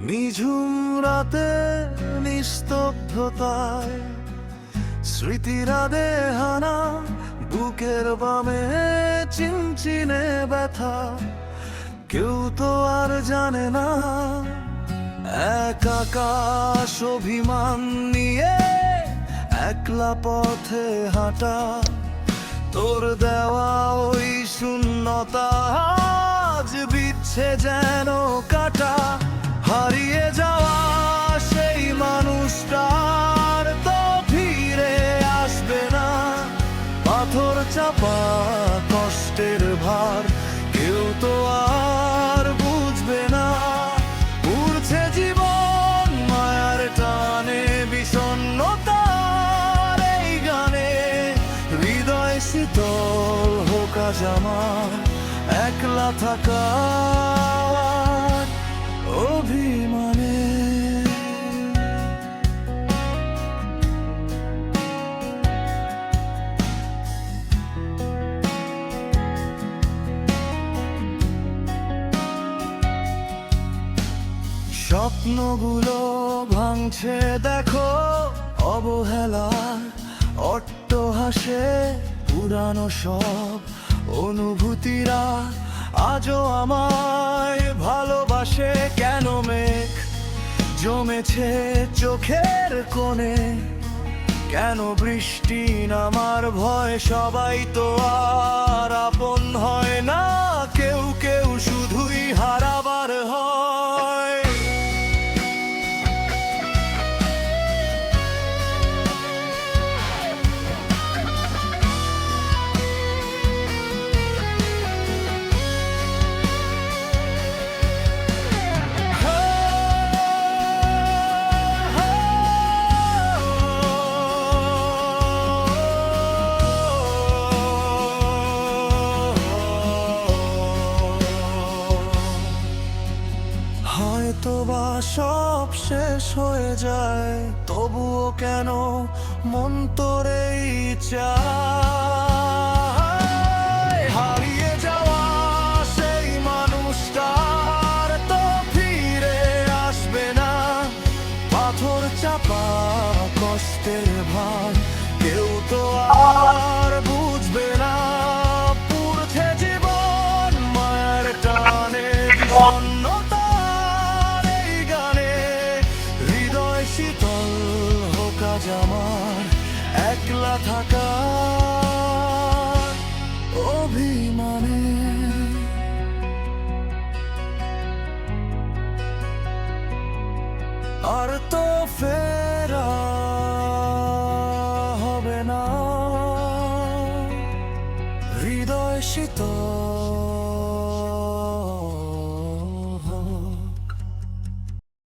নিঝুম রাতে নিস্তব্ধতায় স্মৃতিরা দেহানা বুকের বামে চিনচিনে ব্যথা। কেউ তো আর জানে না এক আকাশ অভিমান নিয়ে একলা পথে হাঁটা। তোর দেওয়া ওই শূন্যতা আজ বিচ্ছে যেন কাটা। হারিয়ে যাওয়া সেই মানুষটার তো ফিরে আসবে না। পাথর চাপা কষ্টের ভার কেউ তো আর বুঝবে না। উড়ছে জীবন মায়ার টানে বিষণ্ণতার এই গানে। হৃদয় শীতল হোক আজ আমার একলা থাকার অভিমানে। স্বপ্নগুলো ভাঙছে দেখো অবহেলার অট্টহাসে। পুরানো সব অনুভূতিরা আজও আমায় ভালোবাসে। কেন মেঘ জমেছে চোখের কোণে, কেন বৃষ্টি নামার ভয়। সবাই তো আর আপন হয় না, কেউ কেউ শুধুই হারাবার হয়। হয়তো বা সব শেষ হয়ে যায়, তবুও কেন মন তোরেই চায়। হারিয়ে যাওয়া সেই মানুষটার তো ফিরে আসবে না। পাথর চাপা কষ্টের ভার কেউ তো আর বুঝবে না। পুড়ছে জীবন মায়ের টানে বিষণ্ণতার এই গানে। হৃদয় শীতল হোক আজ আমার একলা থাকার অভিমানে। আর তো ফেরা হবে না। হৃদয় শীতল